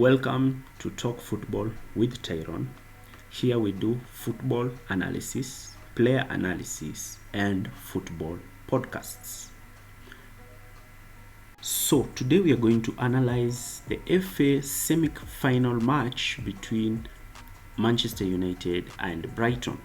Welcome to Talk Football with Tyrone. Here we do football analysis, player analysis, and football podcasts. So today we are going to analyze the FA semi-final match between Manchester United and Brighton.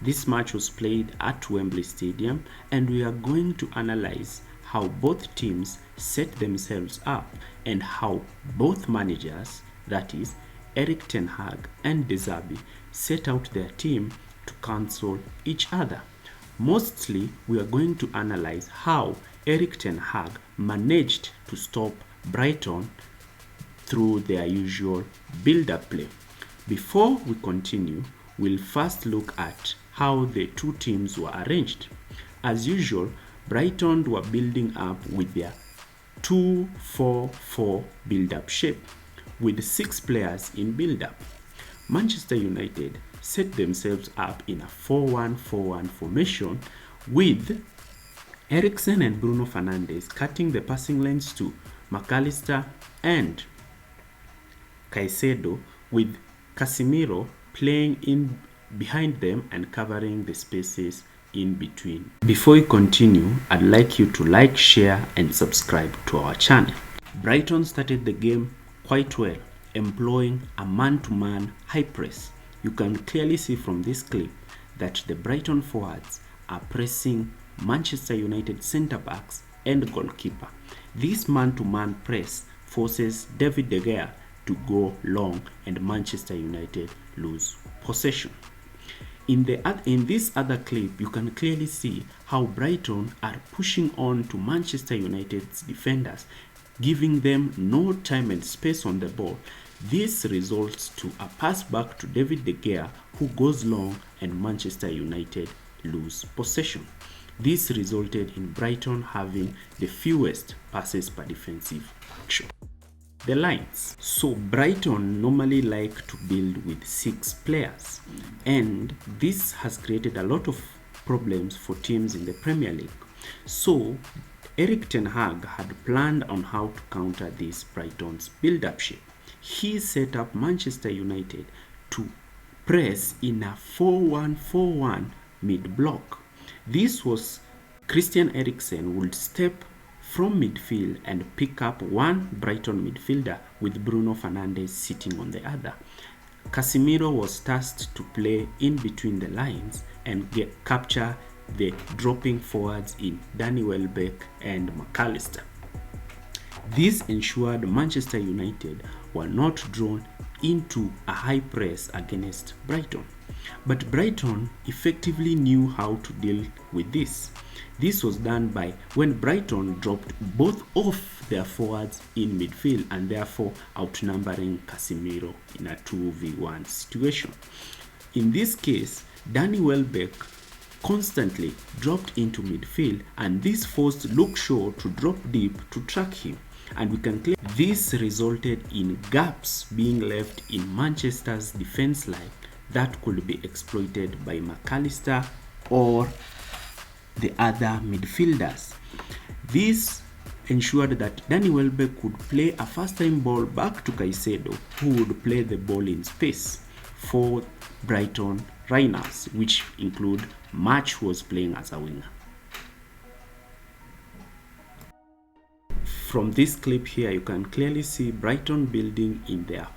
This match was played at Wembley Stadium, and we are going to analyze how both teams set themselves up and how both managers, that is Erik ten Hag and zerbi, set out their team to cancel each other. Mostly we are going to analyze how Erik ten Hag managed to stop Brighton through their usual build-up play. Before we continue, we'll first look at how the two teams were arranged. As usual, Brighton were building up with their 2-4-4 build-up shape, with 6 players in build-up. Manchester United set themselves up in a 4-1-4-1 formation, with Eriksen and Bruno Fernandes cutting the passing lanes to McAllister and Caicedo, with Casemiro playing in behind them and covering the spaces in between. Before we continue, I'd like you to like, share, and subscribe to our channel. Brighton started the game quite well, employing a man-to-man high press. You can clearly see from this clip that the Brighton forwards are pressing Manchester United centre-backs and goalkeeper. This man-to-man press forces David De Gea to go long and Manchester United lose possession. In this other clip, you can clearly see how Brighton are pushing on to Manchester United's defenders, giving them no time and space on the ball. This results to a pass back to David De Gea, who goes long and Manchester United lose possession. This resulted in Brighton having the fewest passes per defensive action. The lines. So Brighton normally like to build with 6 players, and this has created a lot of problems for teams in the Premier League. So Erik ten Hag had planned on how to counter this Brighton's build-up shape. He set up Manchester United to press in a 4-1-4-1 mid-block. This was Christian Eriksen would step from midfield and pick up one Brighton midfielder, with Bruno Fernandes sitting on the other. Casemiro was tasked to play in between the lines and capture the dropping forwards in Danny Welbeck and McAllister. This ensured Manchester United were not drawn into a high press against Brighton. But Brighton effectively knew how to deal with this. This was done by when Brighton dropped both of their forwards in midfield and therefore outnumbering Casemiro in a 2v1 situation. In this case, Danny Welbeck constantly dropped into midfield, and this forced Luke Shaw to drop deep to track him. And we can clear this resulted in gaps being left in Manchester's defense line that could be exploited by McAllister or the other midfielders. This ensured that Danny Welbeck could play a first-time ball back to Caicedo, who would play the ball in space for Brighton Rhinos, which include March, who was playing as a winger. From this clip here, you can clearly see Brighton building in their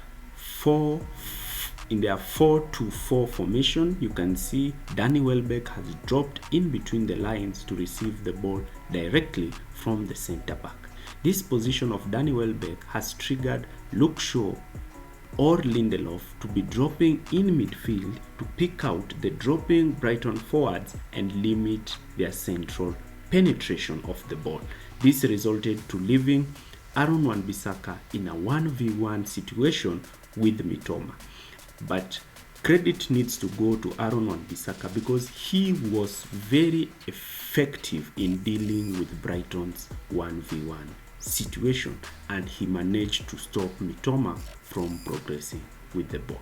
4-2-4 formation. You can see Danny Welbeck has dropped in between the lines to receive the ball directly from the centre back. This position of Danny Welbeck has triggered Luke Shaw or Lindelof to be dropping in midfield to pick out the dropping Brighton forwards and limit their central penetration of the ball. This resulted to leaving Aaron Wan-Bissaka in a 1v1 situation with Mitoma. But credit needs to go to Aaron Wan-Bissaka because he was very effective in dealing with Brighton's 1v1 situation, and he managed to stop Mitoma from progressing with the ball.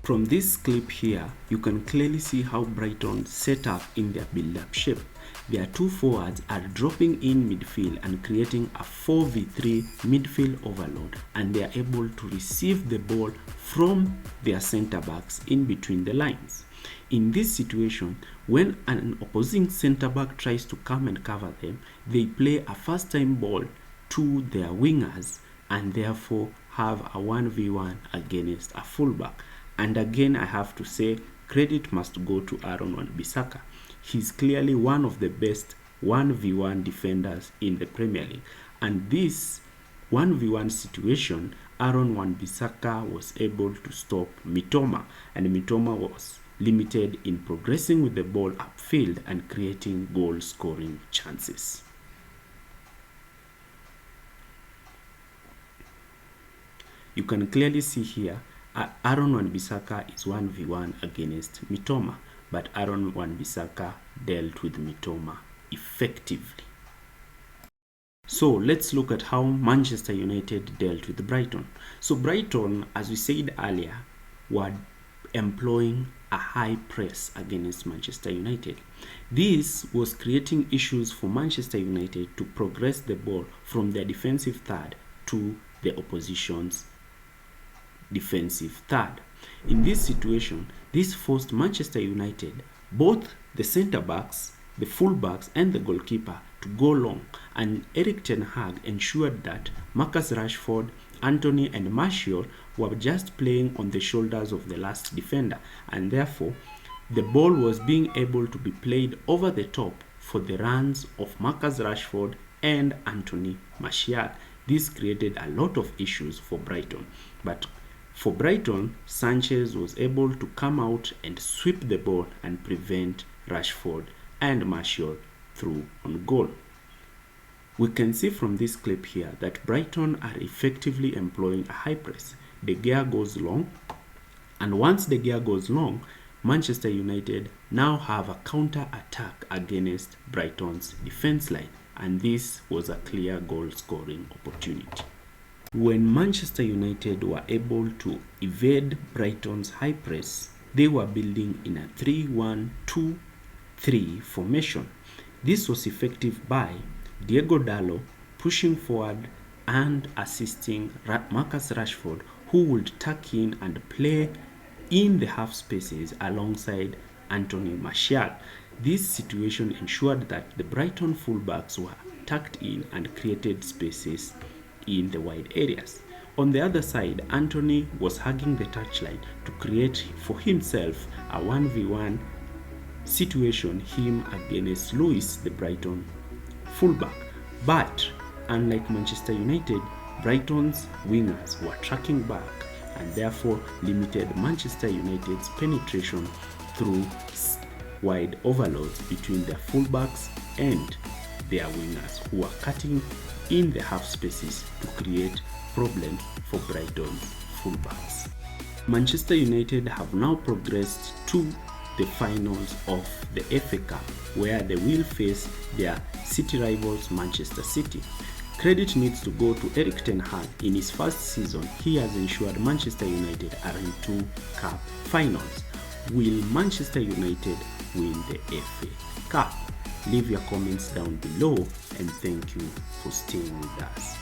From this clip here, you can clearly see how Brighton set up in their build-up shape. their two forwards are dropping in midfield and creating a 4v3 midfield overload, and they are able to receive the ball from their center backs in between the lines. In this situation, when an opposing center back tries to come and cover them, they play a first time ball to their wingers and therefore have a 1v1 against a fullback. And again, I have to say, credit must go to Aaron Wan-Bissaka. He's clearly one of the best 1v1 defenders in the Premier League. And this 1v1 situation, Aaron Wan-Bissaka was able to stop Mitoma, and Mitoma was limited in progressing with the ball upfield and creating goal scoring chances. You can clearly see here, Aaron Wan-Bissaka is 1v1 against Mitoma, but Aaron Wan-Bissaka dealt with Mitoma effectively. So let's look at how Manchester United dealt with Brighton. So Brighton, as we said earlier, were employing a high press against Manchester United. This was creating issues for Manchester United to progress the ball from their defensive third to the opposition's defensive third. In this situation, this forced Manchester United, both the center backs, the full backs and the goalkeeper, to go long, and Erik ten Hag ensured that Marcus Rashford, Anthony and Martial were just playing on the shoulders of the last defender, and therefore the ball was being able to be played over the top for the runs of Marcus Rashford and Anthony Martial. This created a lot of issues for Brighton, but for Brighton, Sanchez was able to come out and sweep the ball and prevent Rashford and Martial through on goal. We can see from this clip here that Brighton are effectively employing a high press. The gear goes long, and once the gear goes long, Manchester United now have a counter attack against Brighton's defense line, and this was a clear goal scoring opportunity. When Manchester United were able to evade Brighton's high press, they were building in a 3-1-2-3 formation. This was effective by Diego Dallo pushing forward and assisting Marcus Rashford, who would tuck in and play in the half spaces alongside Anthony Martial. This situation ensured that the Brighton fullbacks were tucked in and created spaces in the wide areas. On the other side, Anthony was hugging the touchline to create for himself a 1v1 situation, him against Lewis, the Brighton fullback. But unlike Manchester United, Brighton's wingers were tracking back and therefore limited Manchester United's penetration through wide overloads between their fullbacks and their wingers, who were cutting in the half spaces to create problems for Brighton's fullbacks. Manchester United have now progressed to the finals of the FA Cup, where they will face their city rivals Manchester City. Credit needs to go to Erik ten Hag. In his first season, he has ensured Manchester United are in 2 cup finals. Will Manchester United win the FA Cup? Leave your comments down below, and thank you for staying with us.